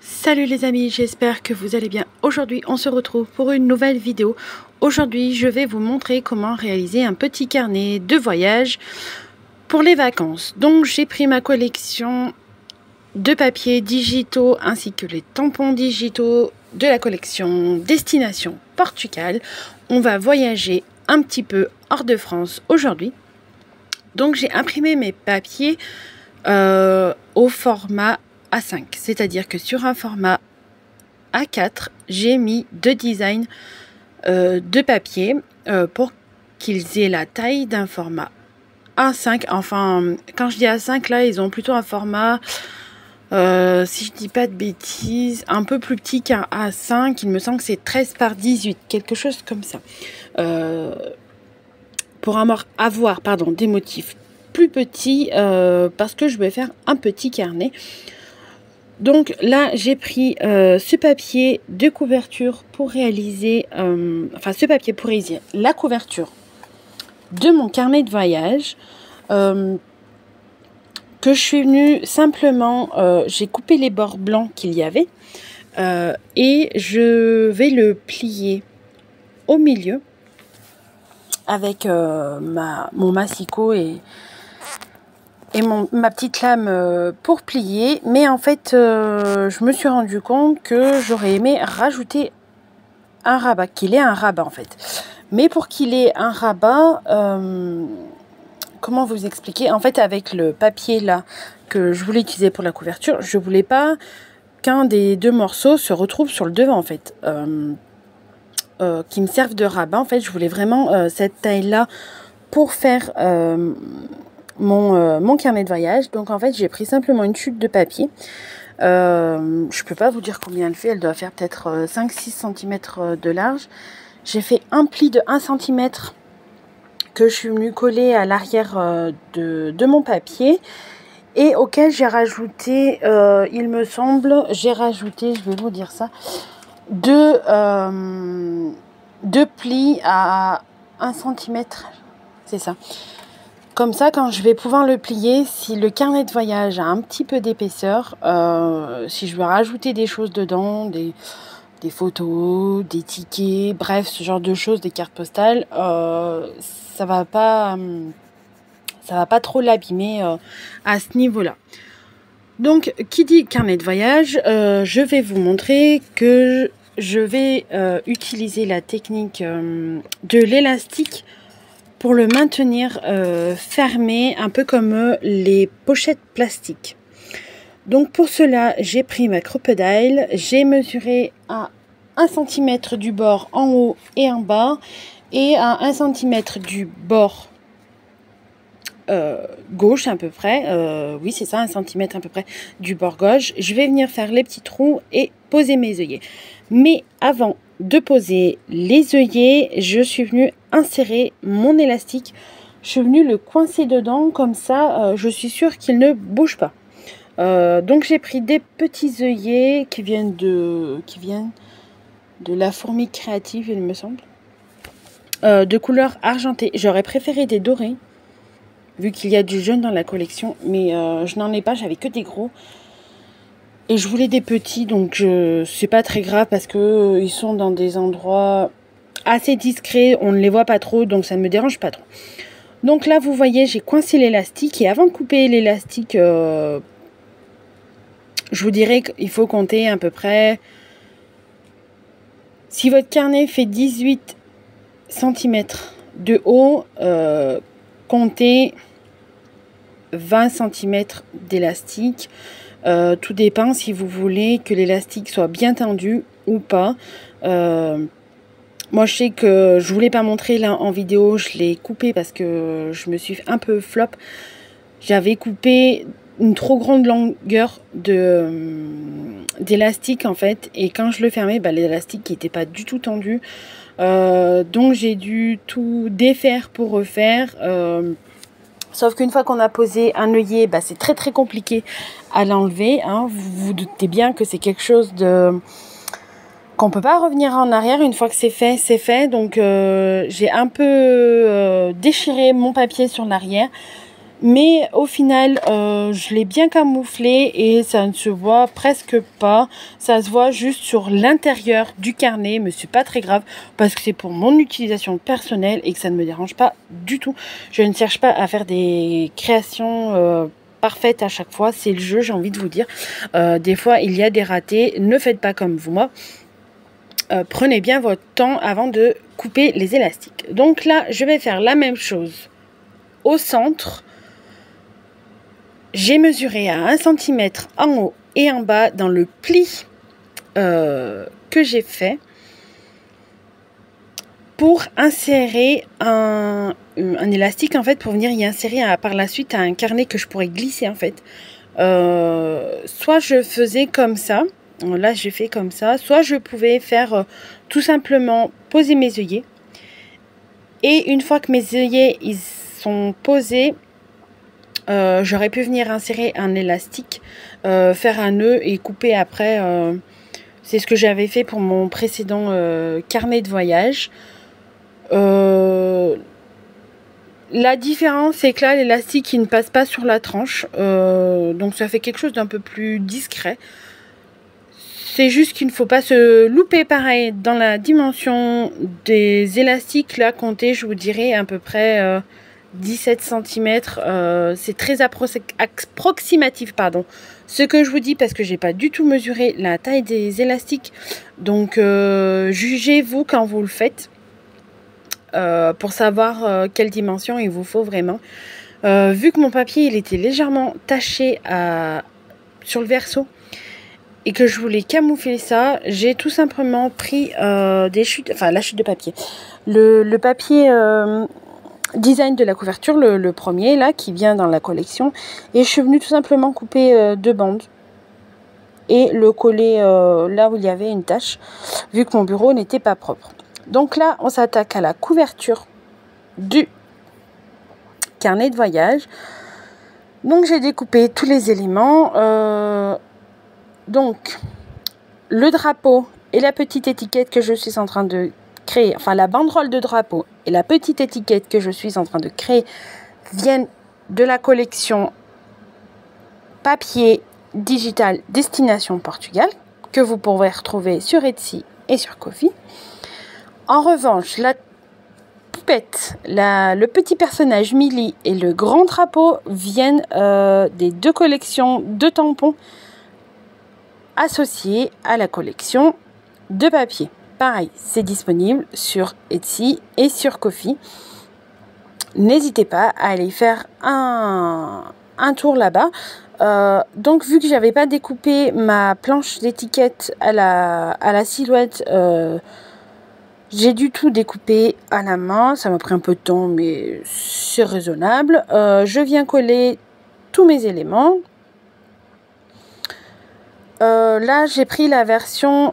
Salut les amis, j'espère que vous allez bien. Aujourd'hui, on se retrouve pour une nouvelle vidéo. Aujourd'hui, je vais vous montrer comment réaliser un petit carnet de voyage pour les vacances. Donc, j'ai pris ma collection de papiers digitaux ainsi que les tampons digitaux de la collection Destination Portugal. On va voyager un petit peu hors de France aujourd'hui. Donc, j'ai imprimé mes papiers au format A5, c'est-à-dire que sur un format A4, j'ai mis deux designs de papier pour qu'ils aient la taille d'un format A5. Enfin, quand je dis A5, là, ils ont plutôt un format, si je dis pas de bêtises, un peu plus petit qu'un A5. Il me semble que c'est 13 par 18, quelque chose comme ça. Pour avoir des motifs plus petits, parce que je vais faire un petit carnet. Donc là, j'ai pris ce papier de couverture pour réaliser, ce papier pour réaliser la couverture de mon carnet de voyage, que je suis venue simplement, j'ai coupé les bords blancs qu'il y avait, et je vais le plier au milieu avec mon massicot et ma petite lame pour plier. Mais en fait, je me suis rendu compte que j'aurais aimé rajouter un rabat, qu'il ait un rabat en fait. Mais pour qu'il ait un rabat, comment vous expliquer? En fait, avec le papier là que je voulais utiliser pour la couverture, je voulais pas qu'un des deux morceaux se retrouve sur le devant en fait, qui me servent de rabat. En fait, je voulais vraiment cette taille là pour faire mon carnet de voyage. Donc en fait, j'ai pris simplement une chute de papier. Je peux pas vous dire combien elle fait. Elle doit faire peut-être 5-6 cm de large. J'ai fait un pli de 1 cm que je suis venue coller à l'arrière de mon papier, et auquel j'ai rajouté, il me semble, je vais vous dire ça, deux plis à 1 cm. C'est ça. Comme ça, quand je vais pouvoir le plier, si le carnet de voyage a un petit peu d'épaisseur, si je veux rajouter des choses dedans, des photos, des tickets, bref, ce genre de choses, des cartes postales, ça va pas trop l'abîmer à ce niveau-là. Donc, qui dit carnet de voyage, je vais vous montrer que je vais utiliser la technique de l'élastique pour le maintenir fermé, un peu comme les pochettes plastiques. Donc pour cela, j'ai pris ma crocodile, j'ai mesuré à 1 cm du bord en haut et en bas, et à 1 cm du bord gauche à peu près, oui c'est ça, 1 cm à peu près du bord gauche. Je vais venir faire les petits trous et poser mes œillets. Mais avant de poser les œillets, je suis venue insérer mon élastique. Je suis venue le coincer dedans, comme ça je suis sûre qu'il ne bouge pas. Donc j'ai pris des petits œillets qui viennent de la fourmi créative, il me semble, de couleur argentée. J'aurais préféré des dorés, vu qu'il y a du jaune dans la collection, mais je n'en ai pas, j'avais que des gros. Et je voulais des petits, donc c'est pas très grave parce que ils sont dans des endroits assez discrets, on ne les voit pas trop, donc ça ne me dérange pas trop. Donc là, vous voyez, j'ai coincé l'élastique, et avant de couper l'élastique, je vous dirais qu'il faut compter à peu près, si votre carnet fait 18 cm de haut, comptez 20 cm d'élastique. Tout dépend si vous voulez que l'élastique soit bien tendu ou pas. Moi je sais que je voulais pas montrer là en vidéo, je l'ai coupé parce que je me suis un peu flop. J'avais coupé une trop grande longueur d'élastique en fait, et quand je le fermais, l'élastique n'était pas du tout tendu, donc j'ai dû tout défaire pour refaire. Sauf qu'une fois qu'on a posé un œillet, c'est très très compliqué à l'enlever, hein. Vous vous doutez bien que c'est quelque chose qu'on peut pas revenir en arrière. Une fois que c'est fait, c'est fait. Donc j'ai un peu déchiré mon papier sur l'arrière. Mais au final, je l'ai bien camouflé et ça ne se voit presque pas. Ça se voit juste sur l'intérieur du carnet, mais c'est pas très grave parce que c'est pour mon utilisation personnelle et que ça ne me dérange pas du tout. Je ne cherche pas à faire des créations parfaites à chaque fois. C'est le jeu, j'ai envie de vous dire. Des fois, il y a des ratés. Ne faites pas comme moi. Prenez bien votre temps avant de couper les élastiques. Donc là, je vais faire la même chose au centre. J'ai mesuré à 1 cm en haut et en bas dans le pli que j'ai fait pour insérer un élastique en fait, pour venir y insérer par la suite à un carnet que je pourrais glisser en fait. Soit je faisais comme ça, là j'ai fait comme ça, soit je pouvais faire tout simplement poser mes œillets. Et une fois que mes œillets ils sont posés, j'aurais pu venir insérer un élastique, faire un nœud et couper après. C'est ce que j'avais fait pour mon précédent carnet de voyage. La différence c'est que là l'élastique il ne passe pas sur la tranche, donc ça fait quelque chose d'un peu plus discret. C'est juste qu'il ne faut pas se louper. Pareil dans la dimension des élastiques, là comptez, je vous dirais à peu près 17 cm, c'est très approximatif, pardon, ce que je vous dis parce que j'ai pas du tout mesuré la taille des élastiques. Donc jugez-vous quand vous le faites pour savoir quelle dimension il vous faut vraiment. Vu que mon papier il était légèrement taché sur le verso et que je voulais camoufler ça, j'ai tout simplement pris des chutes, enfin la chute de papier, le papier design de la couverture, le premier là qui vient dans la collection, et je suis venue tout simplement couper 2 bandes et le coller là où il y avait une tache, vu que mon bureau n'était pas propre. Donc là on s'attaque à la couverture du carnet de voyage. Donc j'ai découpé tous les éléments, donc le drapeau et la petite étiquette que je suis en train de créer, enfin la banderole de drapeau et la petite étiquette que je suis en train de créer viennent de la collection papier digital Destination Portugal que vous pourrez retrouver sur Etsy et sur Ko-fi. En revanche, la poupette, le petit personnage Milly et le grand drapeau viennent des 2 collections de tampons associées à la collection de papier. Pareil, c'est disponible sur Etsy et sur Ko-fi. N'hésitez pas à aller faire un tour là-bas. Donc vu que j'avais pas découpé ma planche d'étiquette à la silhouette, j'ai dû tout découper à la main. Ça m'a pris un peu de temps, mais c'est raisonnable. Je viens coller tous mes éléments. Là j'ai pris la version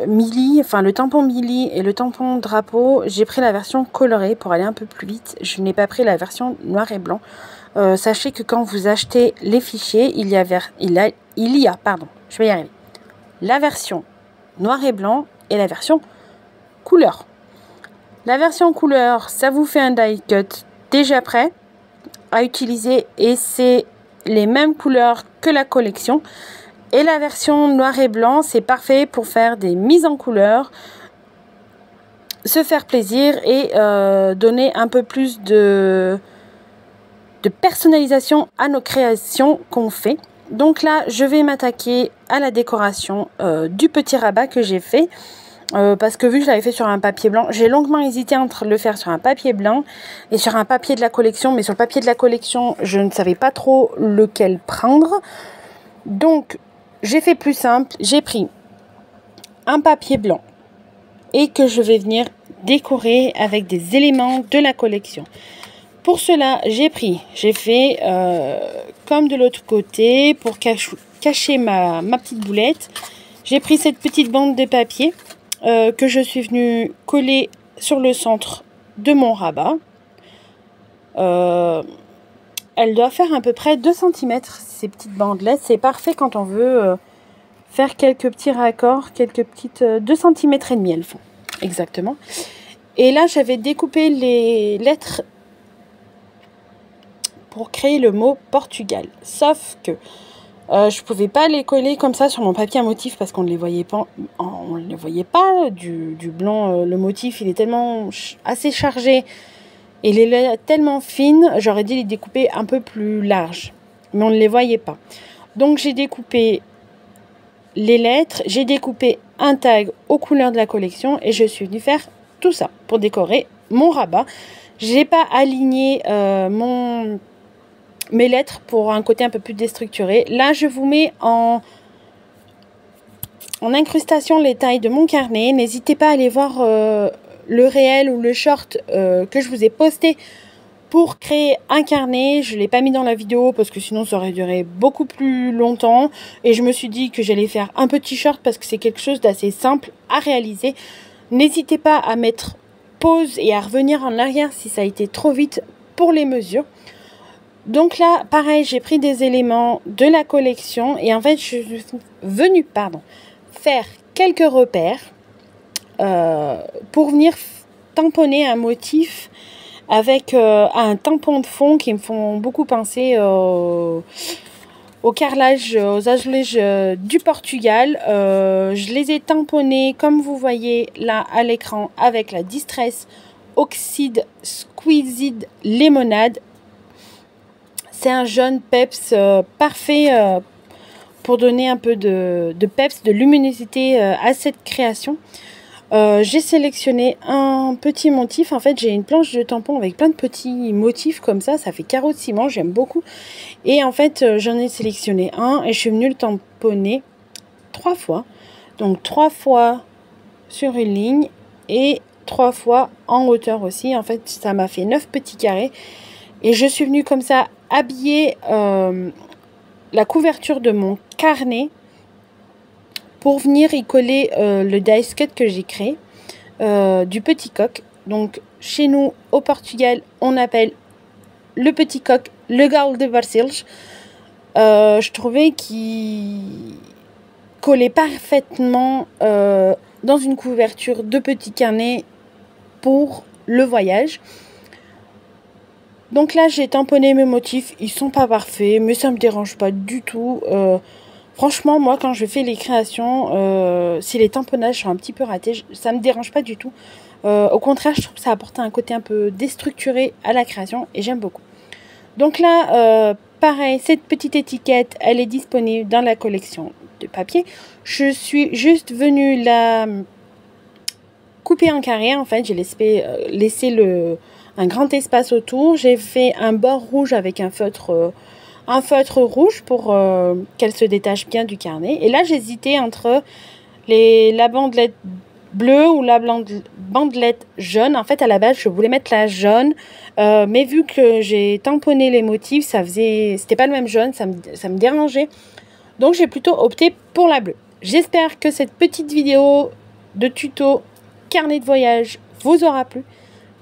Milly, enfin le tampon Milly et le tampon drapeau, j'ai pris la version colorée pour aller un peu plus vite. Je n'ai pas pris la version noir et blanc. Sachez que quand vous achetez les fichiers, il y a je vais y arriver, la version noir et blanc et la version couleur. La version couleur, ça vous fait un die cut déjà prêt à utiliser et c'est les mêmes couleurs que la collection. Et la version noir et blanc, c'est parfait pour faire des mises en couleur, se faire plaisir et donner un peu plus de personnalisation à nos créations qu'on fait. Donc là, je vais m'attaquer à la décoration du petit rabat que j'ai fait. Parce que vu que je l'avais fait sur un papier blanc, j'ai longuement hésité entre le faire sur un papier blanc et sur un papier de la collection. Mais sur le papier de la collection, je ne savais pas trop lequel prendre. Donc, j'ai fait plus simple. J'ai pris un papier blanc et que je vais venir décorer avec des éléments de la collection. Pour cela, j'ai fait comme de l'autre côté pour cacher ma petite boulette. J'ai pris cette petite bande de papier que je suis venue coller sur le centre de mon rabat. Elle doit faire à peu près 2 cm, ces petites bandelettes. C'est parfait quand on veut faire quelques petits raccords, quelques petites 2 cm et demi elles font exactement. Et là j'avais découpé les lettres pour créer le mot Portugal, sauf que je pouvais pas les coller comme ça sur mon papier à motif parce qu'on ne les voyait pas, du blanc. Le motif il est tellement assez chargé et les lettres tellement fines, j'aurais dû les découper un peu plus larges, mais on ne les voyait pas. Donc j'ai découpé les lettres, j'ai découpé un tag aux couleurs de la collection et je suis venue faire tout ça pour décorer mon rabat. J'ai pas aligné mes lettres pour un côté un peu plus déstructuré. Là je vous mets en incrustation les tailles de mon carnet. N'hésitez pas à aller voir le réel ou le short que je vous ai posté pour créer un carnet. Je ne l'ai pas mis dans la vidéo parce que sinon ça aurait duré beaucoup plus longtemps. Et je me suis dit que j'allais faire un petit short parce que c'est quelque chose d'assez simple à réaliser. N'hésitez pas à mettre pause et à revenir en arrière si ça a été trop vite pour les mesures. Donc là, pareil, j'ai pris des éléments de la collection et en fait, je suis venue faire quelques repères pour venir tamponner un motif avec un tampon de fond qui me font beaucoup penser au carrelage, aux azulejos du Portugal. Je les ai tamponnés comme vous voyez là à l'écran avec la Distress Oxide Squeezed Lemonade. C'est un jaune peps parfait pour donner un peu de peps, de luminosité à cette création. J'ai sélectionné un petit motif. En fait, j'ai une planche de tampon avec plein de petits motifs comme ça. Ça fait carreau de ciment, j'aime beaucoup. Et en fait, j'en ai sélectionné un et je suis venue le tamponner 3 fois. Donc 3 fois sur une ligne et 3 fois en hauteur aussi. En fait, ça m'a fait 9 petits carrés. Et je suis venue comme ça habiller la couverture de mon carnet pour venir y coller le dice cut que j'ai créé du petit coq. Donc chez nous au Portugal on appelle le petit coq le galo de Barcelos. Je trouvais qu'il collait parfaitement dans une couverture de petit carnet pour le voyage. Donc là, j'ai tamponné mes motifs. Ils sont pas parfaits, mais ça me dérange pas du tout. Franchement, moi, quand je fais les créations, si les tamponnages sont un petit peu ratés, ça me dérange pas du tout. Au contraire, je trouve que ça apporte un côté un peu déstructuré à la création et j'aime beaucoup. Donc là, pareil, cette petite étiquette, elle est disponible dans la collection de papier. Je suis juste venue la couper en carré. En fait, j'ai laissé un grand espace autour. J'ai fait un bord rouge avec un feutre rouge pour qu'elle se détache bien du carnet. Et là, j'hésitais entre la bandelette bleue ou la bandelette jaune. En fait, à la base, je voulais mettre la jaune. Mais vu que j'ai tamponné les motifs, c'était pas le même jaune, ça me dérangeait. Donc, j'ai plutôt opté pour la bleue. J'espère que cette petite vidéo de tuto carnet de voyage vous aura plu.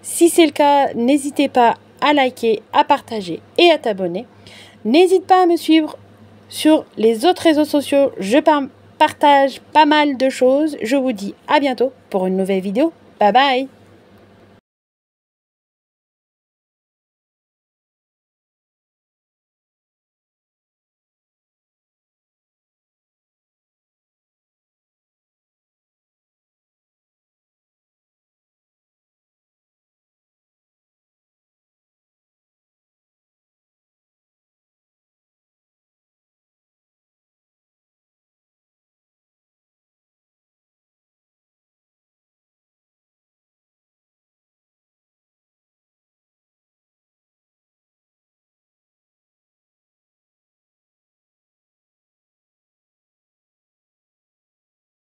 Si c'est le cas, n'hésitez pas à liker, à partager et à t'abonner. N'hésite pas à me suivre sur les autres réseaux sociaux. Je partage pas mal de choses. Je vous dis à bientôt pour une nouvelle vidéo. Bye bye!